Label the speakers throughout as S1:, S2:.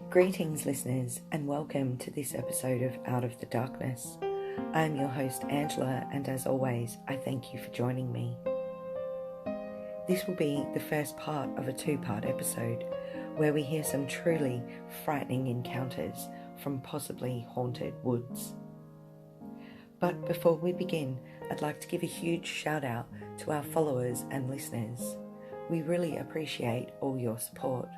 S1: Greetings, listeners, and welcome to this episode of Out of the Darkness. I am your host, Angela, and as always, I thank you for joining me. This will be the first part of a two-part episode where we hear some truly frightening encounters from possibly haunted woods. But before we begin, I'd like to give a huge shout out to our followers and listeners. We really appreciate all your support.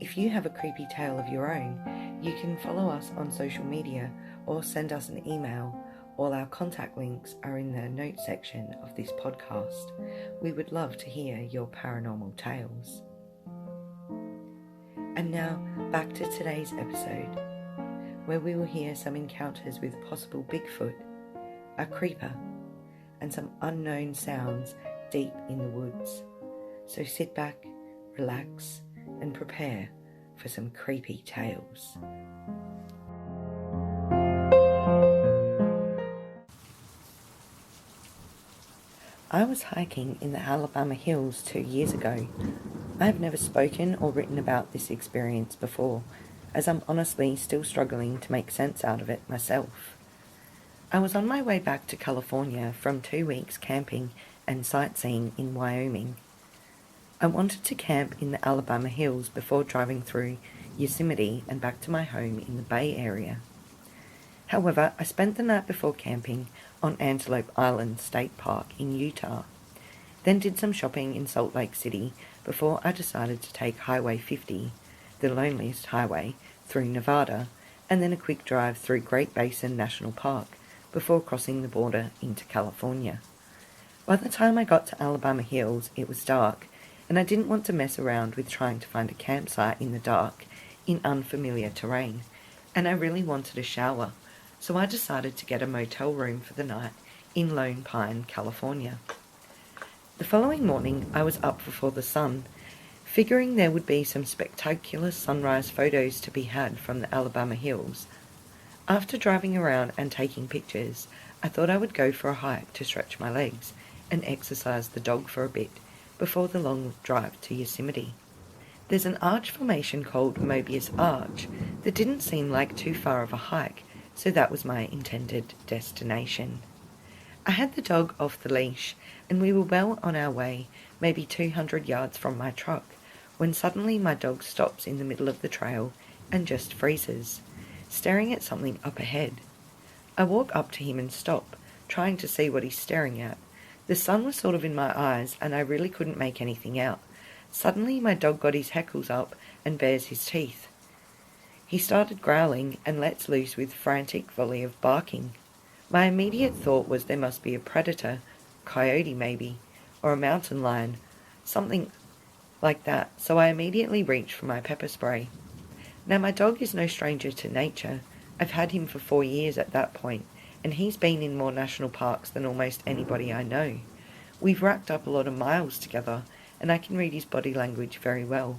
S1: If you have a creepy tale of your own, you can follow us on social media or send us an email. All our contact links are in the notes section of this podcast. We would love to hear your paranormal tales. And now, back to today's episode, where we will hear some encounters with possible Bigfoot, a creeper, and some unknown sounds deep in the woods. So sit back, relax, and prepare for some creepy tales. I was hiking in the Alabama hills 2 years ago. I have never spoken or written about this experience before, as I'm honestly still struggling to make sense out of it myself. I was on my way back to California from 2 weeks camping and sightseeing in Wyoming. I wanted to camp in the Alabama hills before driving through Yosemite and back to my home in the Bay Area. However, I spent the night before camping on Antelope Island State Park in Utah, then did some shopping in Salt Lake City before I decided to take Highway 50, the loneliest highway, through Nevada, and then a quick drive through Great Basin National Park before crossing the border into California. By the time I got to Alabama Hills, it was dark, and I didn't want to mess around with trying to find a campsite in the dark in unfamiliar terrain, and I really wanted a shower, so I decided to get a motel room for the night in Lone Pine, California. The following morning, I was up before the sun, figuring there would be some spectacular sunrise photos to be had from the Alabama hills. After driving around and taking pictures, I thought I would go for a hike to stretch my legs and exercise the dog for a bit before the long drive to Yosemite. There's an arch formation called Mobius Arch that didn't seem like too far of a hike, so that was my intended destination. I had the dog off the leash, and we were well on our way, maybe 200 yards from my truck, when suddenly my dog stops in the middle of the trail and just freezes, staring at something up ahead. I walk up to him and stop, trying to see what he's staring at. The sun was sort of in my eyes, and I really couldn't make anything out. Suddenly my dog got his hackles up and bares his teeth. He started growling and lets loose with frantic volley of barking. My immediate thought was there must be a predator, coyote maybe, or a mountain lion, something like that, so I immediately reached for my pepper spray. Now my dog is no stranger to nature. I've had him for 4 years at that point, and he's been in more national parks than almost anybody I know. We've racked up a lot of miles together, and I can read his body language very well.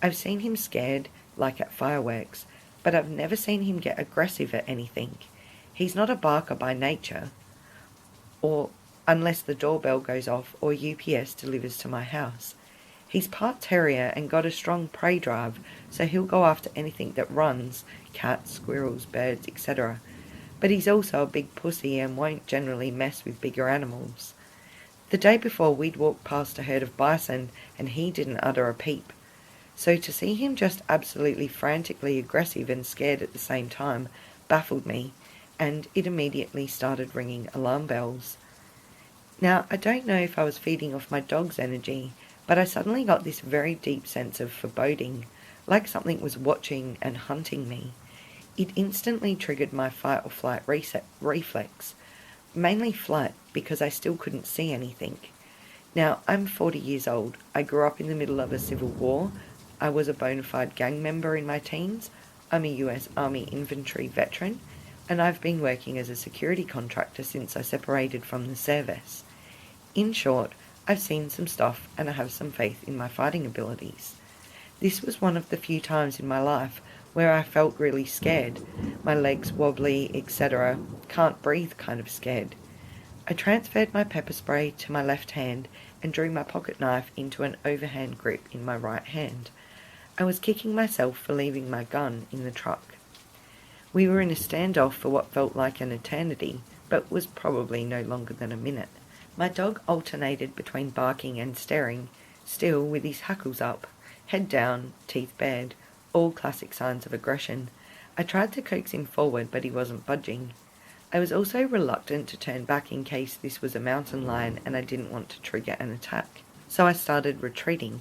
S1: I've seen him scared, like at fireworks, but I've never seen him get aggressive at anything. He's not a barker by nature, or unless the doorbell goes off or UPS delivers to my house. He's part terrier and got a strong prey drive, so he'll go after anything that runs, cats, squirrels, birds, etc. But he's also a big pussy and won't generally mess with bigger animals. The day before, we'd walked past a herd of bison, and he didn't utter a peep. So to see him just absolutely frantically aggressive and scared at the same time baffled me, and it immediately started ringing alarm bells. Now, I don't know if I was feeding off my dog's energy, but I suddenly got this very deep sense of foreboding, like something was watching and hunting me. It instantly triggered my fight or flight reflex, mainly flight because I still couldn't see anything. Now, I'm 40 years old. I grew up in the middle of a civil war. I was a bona fide gang member in my teens. I'm a US Army infantry veteran, and I've been working as a security contractor since I separated from the service. In short, I've seen some stuff and I have some faith in my fighting abilities. This was one of the few times in my life where I felt really scared, my legs wobbly, etc., can't breathe kind of scared. I transferred my pepper spray to my left hand and drew my pocket knife into an overhand grip in my right hand. I was kicking myself for leaving my gun in the truck. We were in a standoff for what felt like an eternity, but was probably no longer than a minute. My dog alternated between barking and staring, still with his hackles up, head down, teeth bared, all classic signs of aggression. I tried to coax him forward, but he wasn't budging. I was also reluctant to turn back in case this was a mountain lion and I didn't want to trigger an attack. So I started retreating.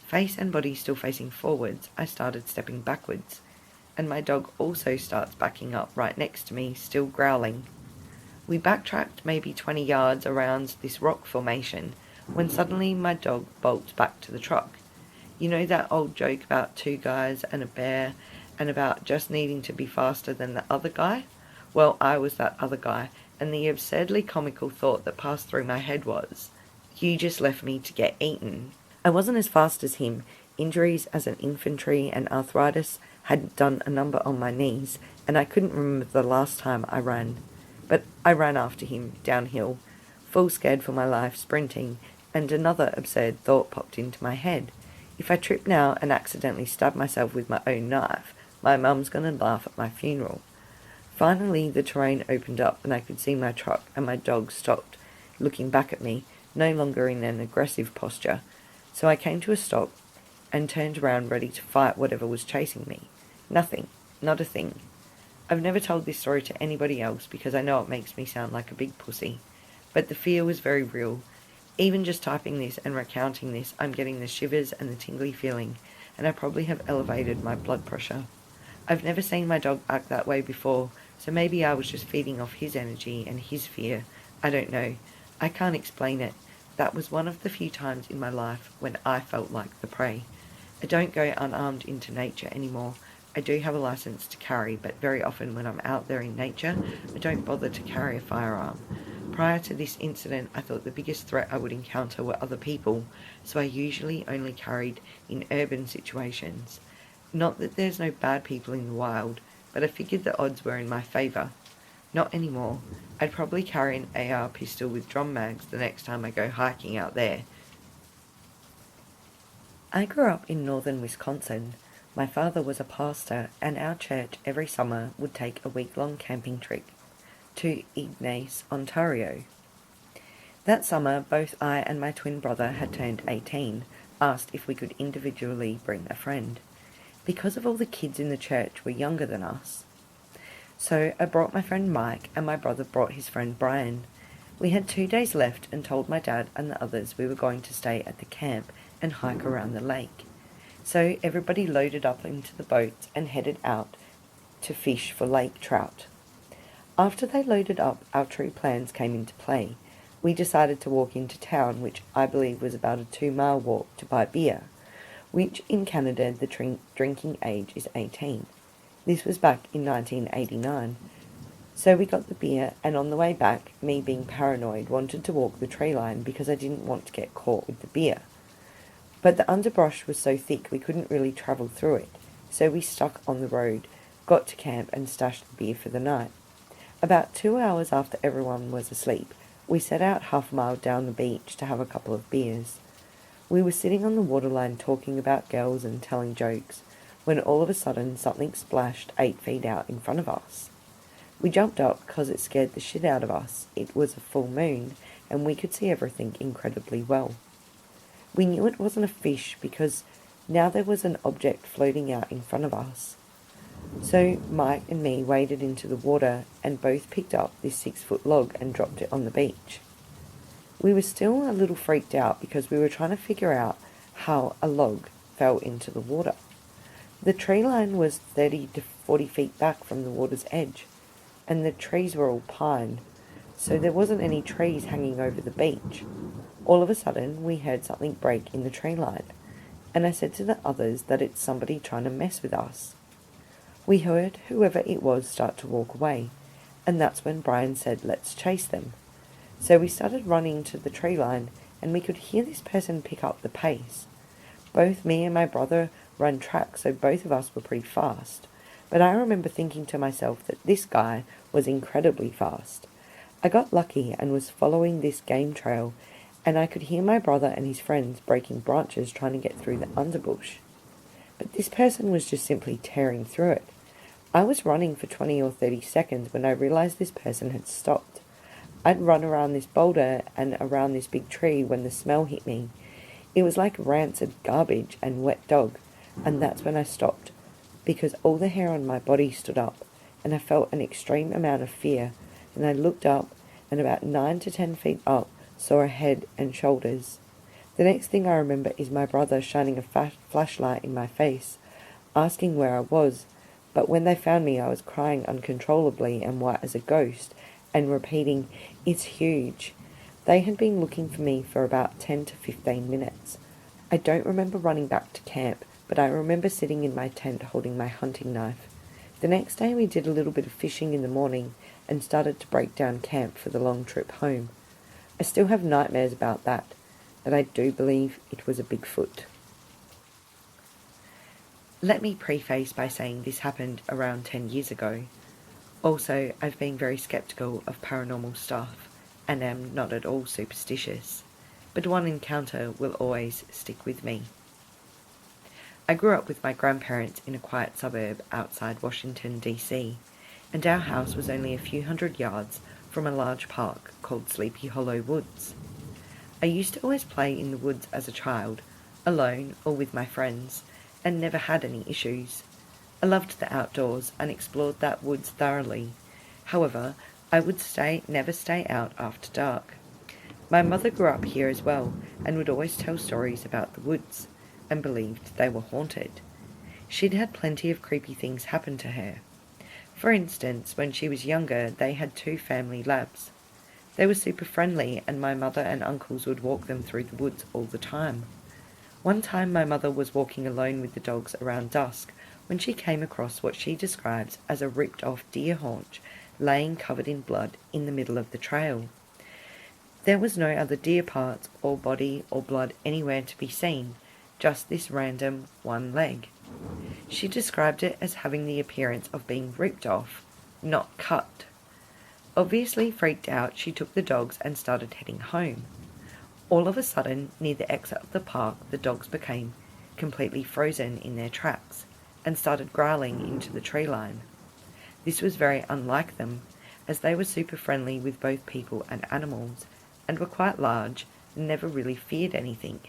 S1: Face and body still facing forwards, I started stepping backwards. And my dog also starts backing up right next to me, still growling. We backtracked maybe 20 yards around this rock formation, when suddenly my dog bolts back to the truck. You know that old joke about two guys and a bear, and about just needing to be faster than the other guy? Well, I was that other guy, and the absurdly comical thought that passed through my head was, you just left me to get eaten. I wasn't as fast as him. Injuries as an infantry and arthritis had done a number on my knees, and I couldn't remember the last time I ran. But I ran after him, downhill, full scared for my life, sprinting, and another absurd thought popped into my head. If I trip now and accidentally stab myself with my own knife, my mum's going to laugh at my funeral. Finally, the terrain opened up and I could see my truck, and my dog stopped, looking back at me, no longer in an aggressive posture. So I came to a stop and turned around ready to fight whatever was chasing me. Nothing. Not a thing. I've never told this story to anybody else because I know it makes me sound like a big pussy. But the fear was very real. Even just typing this and recounting this, I'm getting the shivers and the tingly feeling, and I probably have elevated my blood pressure. I've never seen my dog act that way before, so maybe I was just feeding off his energy and his fear. I don't know. I can't explain it. That was one of the few times in my life when I felt like the prey. I don't go unarmed into nature anymore. I do have a license to carry, but very often when I'm out there in nature, I don't bother to carry a firearm. Prior to this incident, I thought the biggest threat I would encounter were other people, so I usually only carried in urban situations. Not that there's no bad people in the wild, but I figured the odds were in my favour. Not anymore. I'd probably carry an AR pistol with drum mags the next time I go hiking out there. I grew up in northern Wisconsin. My father was a pastor, and our church every summer would take a week-long camping trip to Ignace, Ontario. That summer, both I and my twin brother had turned 18, asked if we could individually bring a friend. Because of all the kids in the church were younger than us. So I brought my friend Mike, and my brother brought his friend Brian. We had 2 days left and told my dad and the others we were going to stay at the camp and hike around the lake. So everybody loaded up into the boats and headed out to fish for lake trout. After they loaded up, our true plans came into play. We decided to walk into town, which I believe was about a 2-mile walk, to buy beer, which in Canada the drinking age is 18. This was back in 1989. So we got the beer, and on the way back, me being paranoid, wanted to walk the tree line because I didn't want to get caught with the beer. But the underbrush was so thick we couldn't really travel through it, so we stuck on the road, got to camp and stashed the beer for the night. About 2 hours after everyone was asleep, we set out half a mile down the beach to have a couple of beers. We were sitting on the waterline talking about girls and telling jokes, when all of a sudden something splashed 8 feet out in front of us. We jumped up because it scared the shit out of us. It was a full moon, and we could see everything incredibly well. We knew it wasn't a fish because now there was an object floating out in front of us. So Mike and me waded into the water and both picked up this 6-foot log and dropped it on the beach. We were still a little freaked out because we were trying to figure out how a log fell into the water. The tree line was 30 to 40 feet back from the water's edge, and the trees were all pine, so there wasn't any trees hanging over the beach. All of a sudden, we heard something break in the tree line, and I said to the others that it's somebody trying to mess with us. We heard whoever it was start to walk away, and that's when Brian said, "Let's chase them." So we started running to the tree line, and we could hear this person pick up the pace. Both me and my brother ran track, so both of us were pretty fast. But I remember thinking to myself that this guy was incredibly fast. I got lucky and was following this game trail, and I could hear my brother and his friends breaking branches trying to get through the underbush. but this person was just simply tearing through it. I was running for 20 or 30 seconds when I realized this person had stopped. I'd run around this boulder and around this big tree when the smell hit me. It was like rancid garbage and wet dog, and that's when I stopped, because all the hair on my body stood up, and I felt an extreme amount of fear, and I looked up, and about 9 to 10 feet up, saw a head and shoulders. The next thing I remember is my brother shining a flashlight in my face, asking where I was, but when they found me I was crying uncontrollably and white as a ghost, and repeating, "It's huge." They had been looking for me for about 10 to 15 minutes. I don't remember running back to camp, but I remember sitting in my tent holding my hunting knife. The next day we did a little bit of fishing in the morning and started to break down camp for the long trip home. I still have nightmares about that, but I do believe it was a Bigfoot. Let me preface by saying this happened around 10 years ago. Also, I've been very skeptical of paranormal stuff and am not at all superstitious, but one encounter will always stick with me. I grew up with my grandparents in a quiet suburb outside Washington, D.C., and our house was only a few hundred yards from a large park called Sleepy Hollow Woods. I used to always play in the woods as a child, alone or with my friends, and never had any issues. I loved the outdoors and explored that woods thoroughly. However, I would never stay out after dark. My mother grew up here as well and would always tell stories about the woods and believed they were haunted. She'd had plenty of creepy things happen to her. For instance, when she was younger, they had 2 family labs. They were super friendly and my mother and uncles would walk them through the woods all the time. One time my mother was walking alone with the dogs around dusk when she came across what she describes as a ripped-off deer haunch laying covered in blood in the middle of the trail. There was no other deer parts or body or blood anywhere to be seen, just this random one leg. She described it as having the appearance of being ripped off, not cut. Obviously freaked out, she took the dogs and started heading home. All of a sudden, near the exit of the park, the dogs became completely frozen in their tracks and started growling into the tree line. This was very unlike them, as they were super friendly with both people and animals, and were quite large and never really feared anything.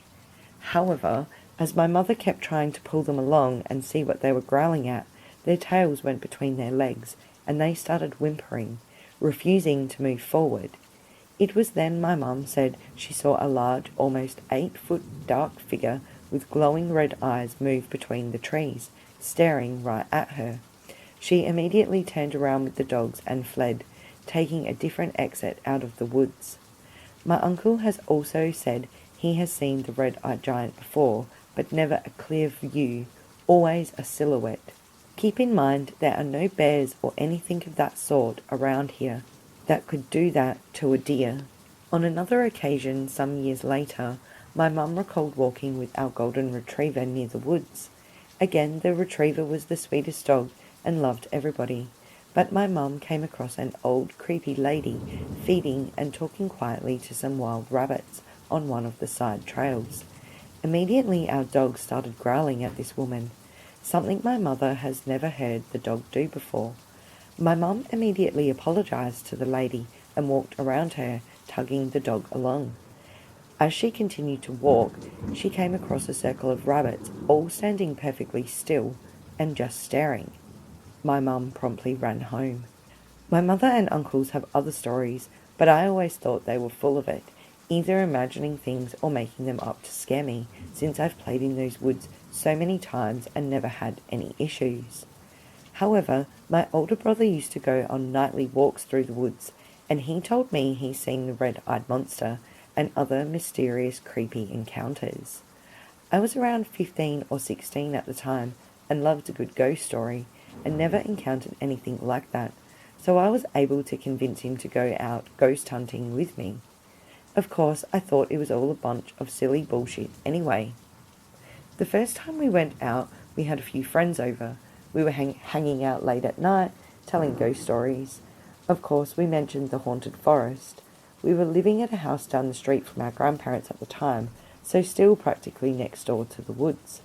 S1: However, as my mother kept trying to pull them along and see what they were growling at, their tails went between their legs, and they started whimpering, refusing to move forward. It was then my mum said she saw a large, almost 8-foot dark figure with glowing red eyes move between the trees, staring right at her. She immediately turned around with the dogs and fled, taking a different exit out of the woods. My uncle has also said he has seen the red-eyed giant before, but never a clear view, always a silhouette. Keep in mind there are no bears or anything of that sort around here that could do that to a deer. On another occasion, some years later, my mum recalled walking with our golden retriever near the woods. Again, the retriever was the sweetest dog and loved everybody, but my mum came across an old, creepy lady feeding and talking quietly to some wild rabbits on one of the side trails. Immediately our dog started growling at this woman, something my mother has never heard the dog do before. My mum immediately apologised to the lady and walked around her, tugging the dog along. As she continued to walk, she came across a circle of rabbits, all standing perfectly still and just staring. My mum promptly ran home. My mother and uncles have other stories, but I always thought they were full of it, either imagining things or making them up to scare me, since I've played in those woods so many times and never had any issues. However, my older brother used to go on nightly walks through the woods, and he told me he's seen the red-eyed monster and other mysterious creepy encounters. I was around 15 or 16 at the time and loved a good ghost story and never encountered anything like that, so I was able to convince him to go out ghost hunting with me. Of course, I thought it was all a bunch of silly bullshit anyway. The first time we went out, we had a few friends over. We were hanging out late at night, telling ghost stories. Of course, we mentioned the haunted forest. We were living at a house down the street from our grandparents at the time, so still practically next door to the woods.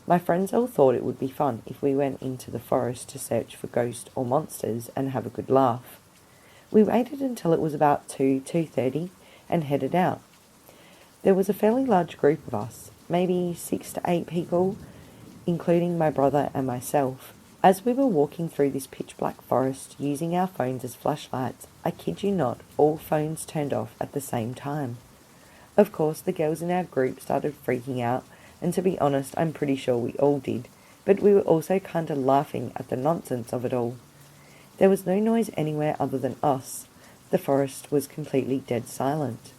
S1: My friends all thought it would be fun if we went into the forest to search for ghosts or monsters and have a good laugh. We waited until it was about 2:30 and headed out. There was a fairly large group of us, maybe 6 to 8 people, including my brother and myself. As we were walking through this pitch-black forest using our phones as flashlights, I kid you not, all phones turned off at the same time. Of course, the girls in our group started freaking out, and to be honest, I'm pretty sure we all did, but we were also kind of laughing at the nonsense of it all. There was no noise anywhere other than us. The forest was completely dead silent,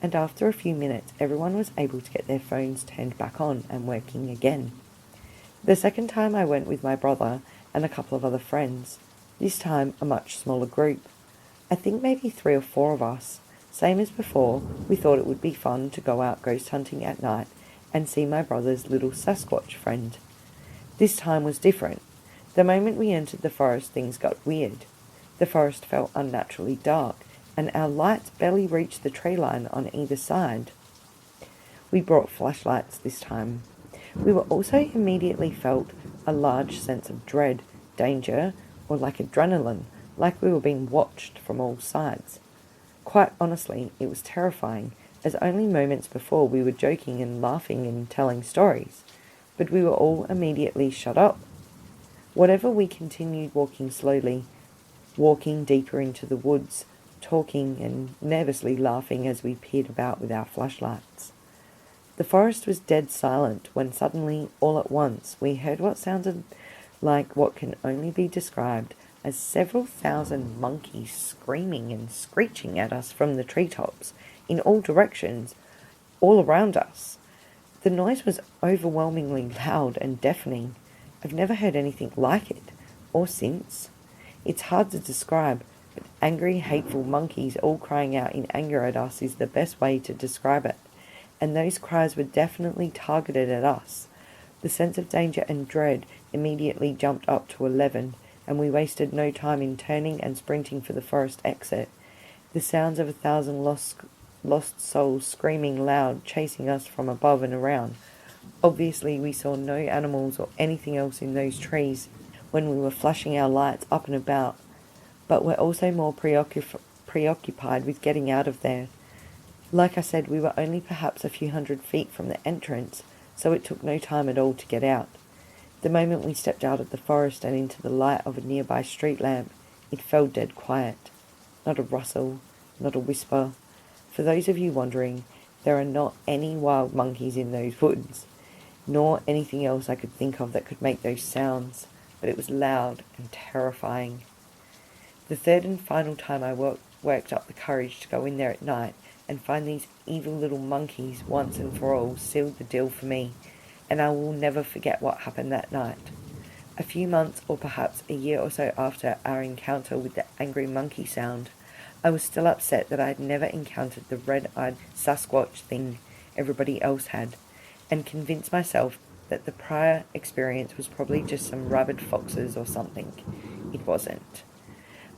S1: and after a few minutes, everyone was able to get their phones turned back on and working again. The second time I went with my brother and a couple of other friends, this time a much smaller group. I think maybe 3 or 4 of us. Same as before, we thought it would be fun to go out ghost hunting at night and see my brother's little Sasquatch friend. This time was different. The moment we entered the forest, things got weird. The forest felt unnaturally dark, and our lights barely reached the tree line on either side. We brought flashlights this time. We were also immediately felt a large sense of dread, danger, or like adrenaline, like we were being watched from all sides. Quite honestly, it was terrifying, as only moments before we were joking and laughing and telling stories, but we were all immediately shut up. Whatever, we continued walking slowly, walking deeper into the woods, talking and nervously laughing as we peered about with our flashlights. The forest was dead silent when suddenly, all at once, we heard what sounded like what can only be described as several thousand monkeys screaming and screeching at us from the treetops, in all directions, all around us. The noise was overwhelmingly loud and deafening. I've never heard anything like it, or since. It's hard to describe, but angry, hateful monkeys all crying out in anger at us is the best way to describe it. And those cries were definitely targeted at us. The sense of danger and dread immediately jumped up to 11, and we wasted no time in turning and sprinting for the forest exit. The sounds of 1,000 lost souls screaming loud, chasing us from above and around. Obviously, we saw no animals or anything else in those trees when we were flashing our lights up and about, but we're also more preoccupied with getting out of there. Like I said, we were only perhaps a few hundred feet from the entrance, so it took no time at all to get out. The moment we stepped out of the forest and into the light of a nearby street lamp, it fell dead quiet. Not a rustle, not a whisper. For those of you wondering, there are not any wild monkeys in those woods, nor anything else I could think of that could make those sounds, but it was loud and terrifying. The third and final time I worked up the courage to go in there at night and find these evil little monkeys once and for all sealed the deal for me, and I will never forget what happened that night. A few months or perhaps a year or so after our encounter with the angry monkey sound, I was still upset that I had never encountered the red-eyed Sasquatch thing everybody else had, and convinced myself that the prior experience was probably just some rabid foxes or something. It wasn't.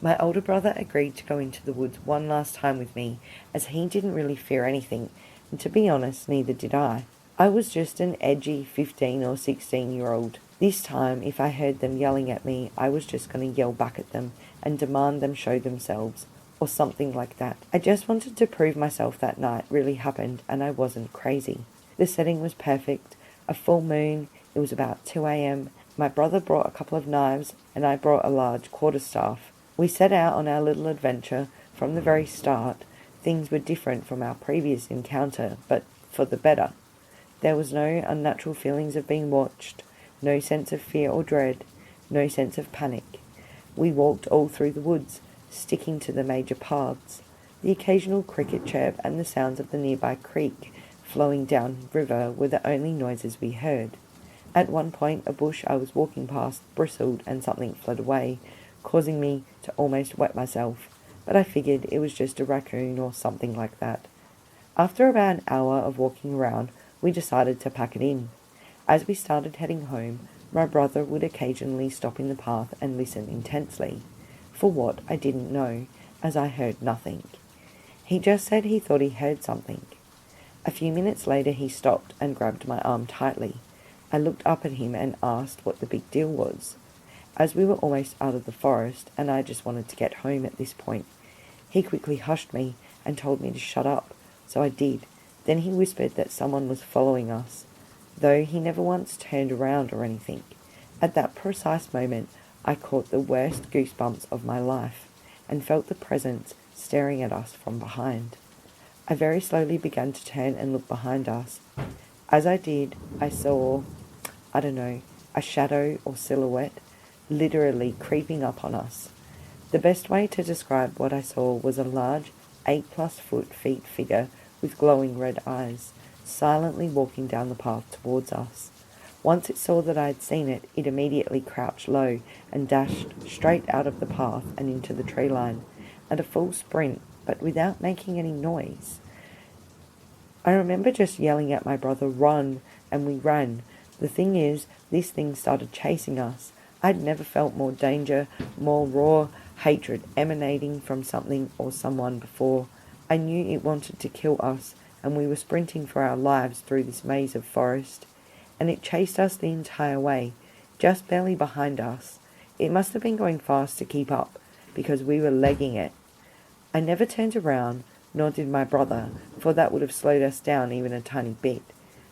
S1: My older brother agreed to go into the woods one last time with me, as he didn't really fear anything, and to be honest, neither did I. I was just an edgy 15 or 16-year-old. This time, if I heard them yelling at me, I was just going to yell back at them and demand them show themselves, or something like that. I just wanted to prove myself that night really happened, and I wasn't crazy. The setting was perfect, a full moon, it was about 2 a.m. My brother brought a couple of knives, and I brought a large quarterstaff. We set out on our little adventure. From the very start, things were different from our previous encounter, but for the better. There was no unnatural feelings of being watched, no sense of fear or dread, no sense of panic. We walked all through the woods, sticking to the major paths. The occasional cricket chirp and the sounds of the nearby creek flowing down river were the only noises we heard. At one point, a bush I was walking past bristled and something fled away, causing me to almost wet myself, but I figured it was just a raccoon or something like that. After about an hour of walking around, we decided to pack it in. As we started heading home, my brother would occasionally stop in the path and listen intensely. For what, I didn't know, as I heard nothing. He just said he thought he heard something. A few minutes later he stopped and grabbed my arm tightly. I looked up at him and asked what the big deal was, as we were almost out of the forest and I just wanted to get home at this point. He quickly hushed me and told me to shut up, so I did. Then he whispered that someone was following us, though he never once turned around or anything. At that precise moment, I caught the worst goosebumps of my life and felt the presence staring at us from behind. I very slowly began to turn and look behind us. As I did, I saw, a shadow or silhouette literally creeping up on us. The best way to describe what I saw was a large 8+ feet figure with glowing red eyes, silently walking down the path towards us. Once it saw that I had seen it, it immediately crouched low and dashed straight out of the path and into the tree line at a full sprint, but without making any noise. I remember just yelling at my brother, "Run," and we ran. The thing is, this thing started chasing us. I'd never felt more danger, more raw hatred emanating from something or someone before. I knew it wanted to kill us, and we were sprinting for our lives through this maze of forest. And it chased us the entire way, just barely behind us. It must have been going fast to keep up, because we were legging it. I never turned around, nor did my brother, for that would have slowed us down even a tiny bit.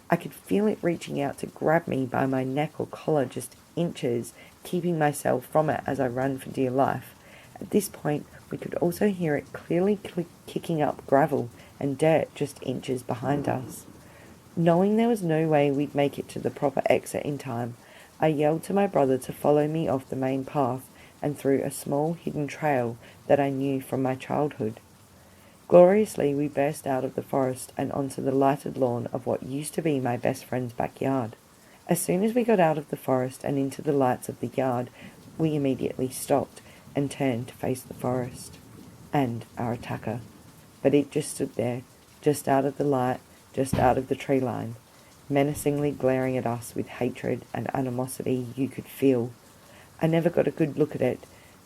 S1: I could feel it reaching out to grab me by my neck or collar just inches, keeping myself from it as I ran for dear life. At this point, we could also hear it clearly kicking up gravel and dirt just inches behind us. Knowing there was no way we'd make it to the proper exit in time, I yelled to my brother to follow me off the main path and through a small hidden trail that I knew from my childhood. Gloriously, we burst out of the forest and onto the lighted lawn of what used to be my best friend's backyard. As soon as we got out of the forest and into the lights of the yard, we immediately stopped and turned to face the forest and our attacker. But it just stood there, just out of the light, just out of the tree line, menacingly glaring at us with hatred and animosity you could feel. I never got a good look at it,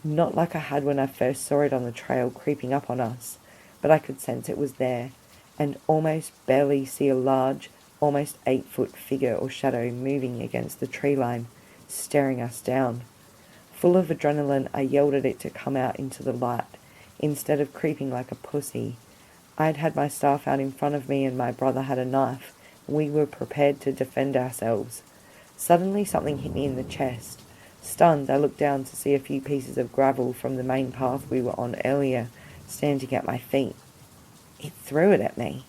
S1: not like I had when I first saw it on the trail creeping up on us, but I could sense it was there, and almost barely see a large, almost 8-foot figure or shadow moving against the tree line, staring us down. Full of adrenaline, I yelled at it to come out into the light, instead of creeping like a pussy. I had had my staff out in front of me and my brother had a knife. We were prepared to defend ourselves. Suddenly something hit me in the chest. Stunned, I looked down to see a few pieces of gravel from the main path we were on earlier, standing at my feet. It threw it at me.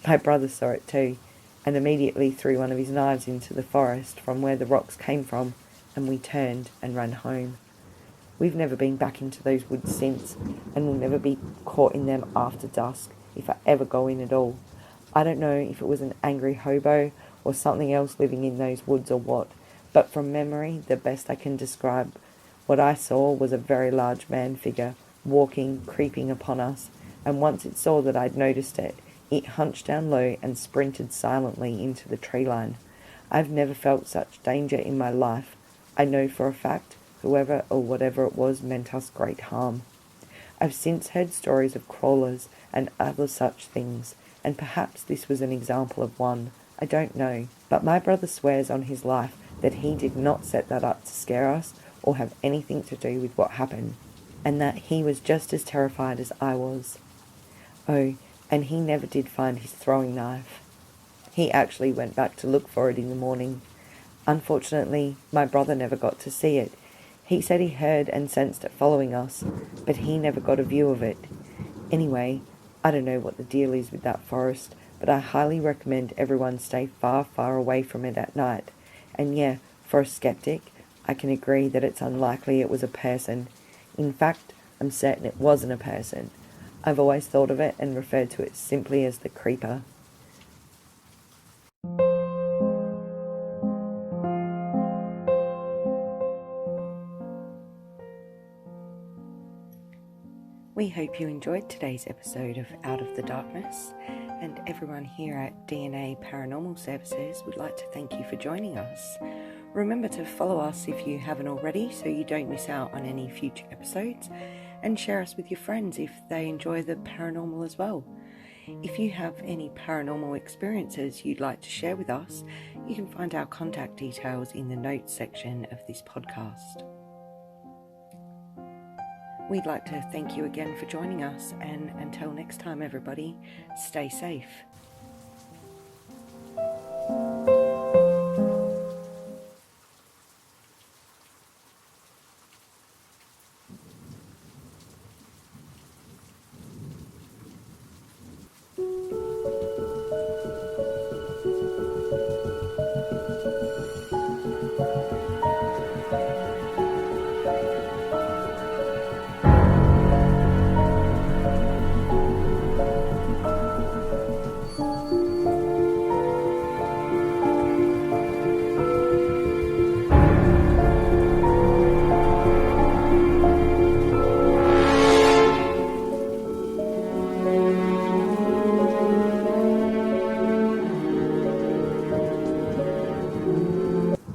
S1: My brother saw it too, and immediately threw one of his knives into the forest from where the rocks came from, and we turned and ran home. We've never been back into those woods since, and will never be caught in them after dusk, if I ever go in at all. I don't know if it was an angry hobo or something else living in those woods or what, but from memory, the best I can describe what I saw was a very large man figure, walking, creeping upon us, and once it saw that I'd noticed it, it hunched down low and sprinted silently into the tree line. I've never felt such danger in my life. I know for a fact, whoever or whatever it was meant us great harm. I've since heard stories of crawlers and other such things, and perhaps this was an example of one. I don't know, but my brother swears on his life that he did not set that up to scare us or have anything to do with what happened, and that he was just as terrified as I was. Oh, and he never did find his throwing knife. He actually went back to look for it in the morning. Unfortunately, my brother never got to see it. He said he heard and sensed it following us, but he never got a view of it. Anyway, I don't know what the deal is with that forest, but I highly recommend everyone stay far, far away from it at night. And yeah, for a skeptic, I can agree that it's unlikely it was a person. In fact, I'm certain it wasn't a person. I've always thought of it and referred to it simply as the creeper. We hope you enjoyed today's episode of Out of the Darkness, and everyone here at D A Paranormal Services would like to thank you for joining us. Remember to follow us if you haven't already so you don't miss out on any future episodes, and share us with your friends if they enjoy the paranormal as well. If you have any paranormal experiences you'd like to share with us, you can find our contact details in the notes section of this podcast. We'd like to thank you again for joining us, and until next time, everybody, stay safe.